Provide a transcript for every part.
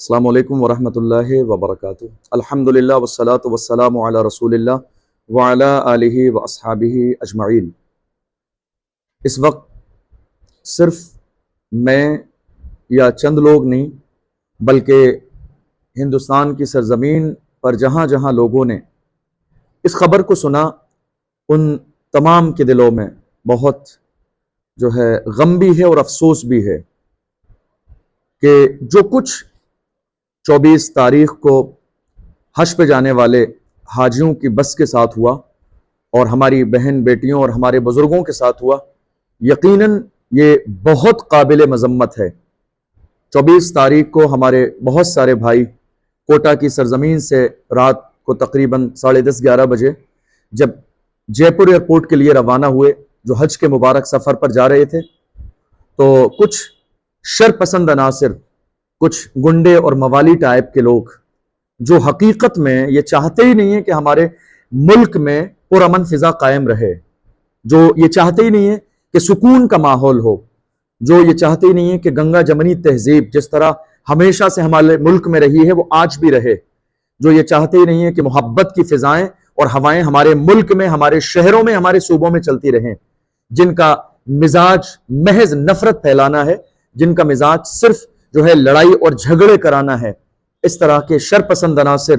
السلام علیکم ورحمۃ اللہ وبرکاتہ۔ الحمدللہ والصلاۃ والسلام علی رسول اللہ وعلی آلہ واصحابہ اجمعین۔ اس وقت صرف میں یا چند لوگ نہیں بلکہ ہندوستان کی سرزمین پر جہاں جہاں لوگوں نے اس خبر کو سنا ان تمام کے دلوں میں بہت غم بھی ہے اور افسوس بھی ہے کہ جو کچھ 24 تاریخ کو حج پہ جانے والے حاجیوں کی بس کے ساتھ ہوا اور ہماری بہن بیٹیوں اور ہمارے بزرگوں کے ساتھ ہوا، یقیناً یہ بہت قابل مذمت ہے۔ 24 تاریخ کو ہمارے بہت سارے بھائی کوٹا کی سرزمین سے رات کو تقریباً 10:30-11 بجے جب جے پور ایئرپورٹ کے لیے روانہ ہوئے، جو حج کے مبارک سفر پر جا رہے تھے، تو کچھ شرپسند عناصر، کچھ گنڈے اور موالی ٹائپ کے لوگ جو حقیقت میں یہ چاہتے ہی نہیں ہیں کہ ہمارے ملک میں پرامن فضا قائم رہے، جو یہ چاہتے ہی نہیں ہیں کہ سکون کا ماحول ہو، جو یہ چاہتے ہی نہیں ہیں کہ گنگا جمنی تہذیب جس طرح ہمیشہ سے ہمارے ملک میں رہی ہے وہ آج بھی رہے، جو یہ چاہتے ہی نہیں ہیں کہ محبت کی فضائیں اور ہوائیں ہمارے ملک میں، ہمارے شہروں میں، ہمارے صوبوں میں چلتی رہیں، جن کا مزاج محض نفرت پھیلانا ہے، جن کا مزاج صرف لڑائی اور جھگڑے کرانا ہے۔ اس طرح کے شرپسند عناصر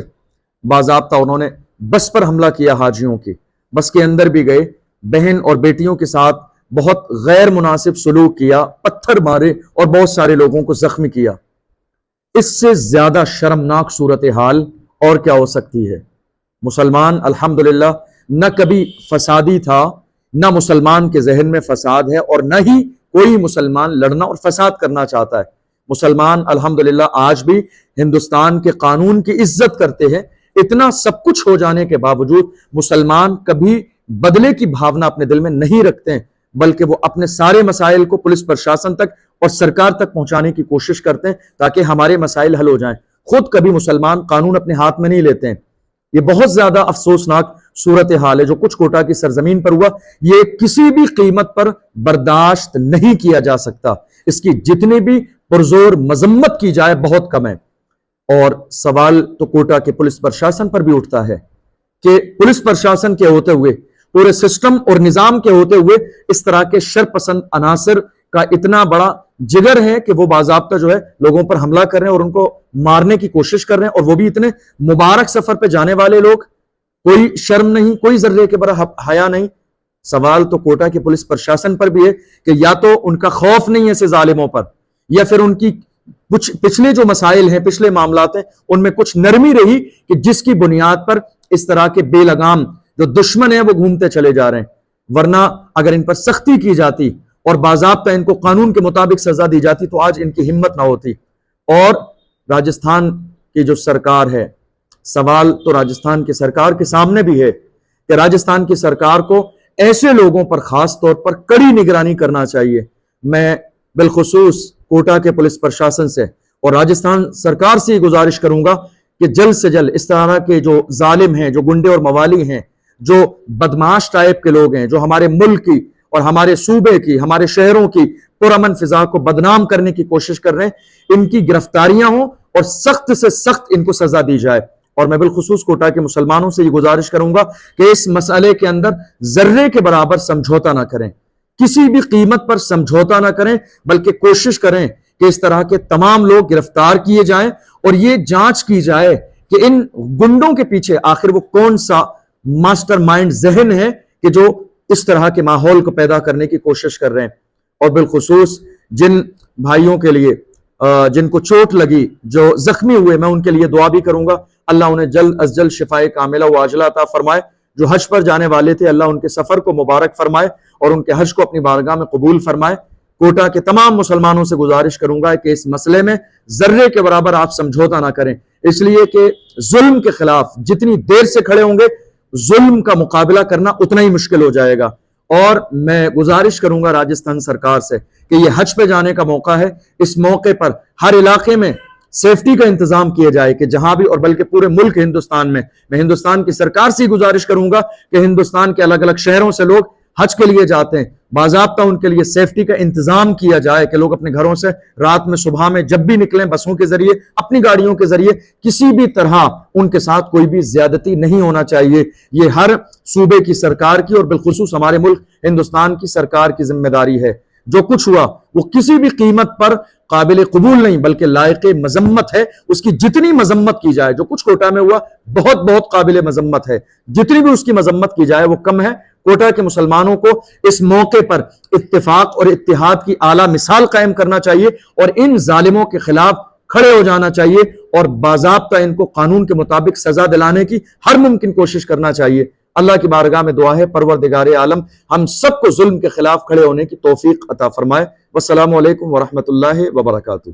باضابطہ انہوں نے بس پر حملہ کیا، حاجیوں کی بس کے اندر بھی گئے، بہن اور بیٹیوں کے ساتھ بہت غیر مناسب سلوک کیا، پتھر مارے اور بہت سارے لوگوں کو زخمی کیا۔ اس سے زیادہ شرمناک صورتحال اور کیا ہو سکتی ہے؟ مسلمان الحمدللہ نہ کبھی فسادی تھا، نہ مسلمان کے ذہن میں فساد ہے اور نہ ہی کوئی مسلمان لڑنا اور فساد کرنا چاہتا ہے۔ مسلمان الحمدللہ آج بھی ہندوستان کے قانون کی عزت کرتے ہیں۔ اتنا سب کچھ ہو جانے کے باوجود مسلمان کبھی بدلے کی بھاونا اپنے دل میں نہیں رکھتے ہیں، بلکہ وہ اپنے سارے مسائل کو پولیس پرشاسن تک اور سرکار تک پہنچانے کی کوشش کرتے ہیں تاکہ ہمارے مسائل حل ہو جائیں۔ خود کبھی مسلمان قانون اپنے ہاتھ میں نہیں لیتے ہیں۔ یہ بہت زیادہ افسوسناک صورتحال ہے جو کچھ کوٹا کی سرزمین پر ہوا، یہ کسی بھی قیمت پر برداشت نہیں کیا جا سکتا۔ اس کی جتنی بھی پرزور مذمت کی جائے بہت کم ہے۔ اور سوال تو کوٹا کے پولیس پرشاسن پر بھی اٹھتا ہے کہ پولیس پرشاسن کے ہوتے ہوئے، پورے سسٹم اور نظام کے ہوتے ہوئے اس طرح کے شرپسند عناصر کا اتنا بڑا جگر ہے کہ وہ باضابطہ لوگوں پر حملہ کر رہے ہیں اور ان کو مارنے کی کوشش کر رہے ہیں، اور وہ بھی اتنے مبارک سفر پہ جانے والے لوگ، کوئی شرم نہیں، کوئی ذرے کے برا حیا نہیں۔ سوال تو کوٹا کے پولیس پرشاسن پر بھی ہے کہ یا تو ان کا خوف نہیں ہے ایسے ظالموں پر، یا پھر ان کی کچھ پچھلے جو مسائل ہیں، پچھلے معاملات ہیں، ان میں کچھ نرمی رہی کہ جس کی بنیاد پر اس طرح کے بے لگام جو دشمن ہیں وہ گھومتے چلے جا رہے ہیں۔ ورنہ اگر ان پر سختی کی جاتی اور باضابطہ ان کو قانون کے مطابق سزا دی جاتی تو آج ان کی ہمت نہ ہوتی۔ اور راجستھان کی جو سرکار ہے، سوال تو راجستھان کی سرکار کے سامنے بھی ہے کہ راجستھان کی سرکار کو ایسے لوگوں پر خاص طور پر کڑی نگرانی کرنا چاہیے۔ میں بالخصوص کوٹا کے پولیس پرشاسن سے اور راجستھان سرکار سے یہ گزارش کروں گا کہ جلد سے جلد اس طرح کے جو ظالم ہیں، جو گنڈے اور موالی ہیں، جو بدمعاش ٹائپ کے لوگ ہیں، جو ہمارے ملک کی اور ہمارے صوبے کی، ہمارے شہروں کی پرامن فضا کو بدنام کرنے کی کوشش کر رہے ہیں، ان کی گرفتاریاں ہوں اور سخت سے سخت ان کو سزا دی جائے۔ اور میں بالخصوص کوٹا کے مسلمانوں سے یہ گزارش کروں گا کہ اس مسئلے کے اندر ذرے کے برابر سمجھوتا نہ کریں، کسی بھی قیمت پر سمجھوتا نہ کریں، بلکہ کوشش کریں کہ اس طرح کے تمام لوگ گرفتار کیے جائیں اور یہ جانچ کی جائے کہ ان گنڈوں کے پیچھے آخر وہ کون سا ماسٹر مائنڈ ذہن ہے کہ جو اس طرح کے ماحول کو پیدا کرنے کی کوشش کر رہے ہیں۔ اور بالخصوص جن بھائیوں کے لیے جن کو چوٹ لگی، جو زخمی ہوئے، میں ان کے لیے دعا بھی کروں گا، اللہ انہیں جلد از جلد شفائے کاملہ و عاجلہ عطا فرمائے۔ جو حج پر جانے والے تھے، اللہ ان کے سفر کو مبارک فرمائے اور ان کے حج کو اپنی بارگاہ میں قبول فرمائے۔ کوٹا کے تمام مسلمانوں سے گزارش کروں گا کہ اس مسئلے میں ذرے کے برابر آپ سمجھوتا نہ کریں، اس لیے کہ ظلم کے خلاف جتنی دیر سے کھڑے ہوں گے، ظلم کا مقابلہ کرنا اتنا ہی مشکل ہو جائے گا۔ اور میں گزارش کروں گا راجستھان سرکار سے کہ یہ حج پہ جانے کا موقع ہے، اس موقع پر ہر علاقے میں سیفٹی کا انتظام کیا جائے کہ جہاں بھی، اور بلکہ پورے ملک ہندوستان میں ہندوستان کی سرکار سے گزارش کروں گا کہ ہندوستان کے الگ الگ شہروں سے لوگ حج کے لیے جاتے ہیں باضابطہ ان کے لیے سیفٹی کا انتظام کیا جائے کہ لوگ اپنے گھروں سے رات میں صبح میں جب بھی نکلیں بسوں کے ذریعے اپنی گاڑیوں کے ذریعے کسی بھی طرح ان کے ساتھ کوئی بھی زیادتی نہیں ہونا چاہیے. یہ ہر صوبے کی سرکار کی اور بالخصوص ہمارے ملک ہندوستان کی سرکار کی ذمہ داری ہے. جو کچھ ہوا وہ کسی بھی قیمت پر قابل قبول نہیں بلکہ لائق مذمت ہے. اس کی جتنی مذمت کی جائے, جو کچھ کوٹا میں ہوا بہت بہت قابل مذمت ہے, جتنی بھی اس کی مذمت کی جائے وہ کم ہے. کوٹا کے مسلمانوں کو اس موقع پر اتفاق اور اتحاد کی اعلیٰ مثال قائم کرنا چاہیے اور ان ظالموں کے خلاف کھڑے ہو جانا چاہیے اور باضابطہ ان کو قانون کے مطابق سزا دلانے کی ہر ممکن کوشش کرنا چاہیے. اللہ کی بارگاہ میں دعا ہے پروردگار عالم ہم سب کو ظلم کے خلاف کھڑے ہونے کی توفیق عطا فرمائے. والسلام علیکم ورحمۃ اللہ وبرکاتہ.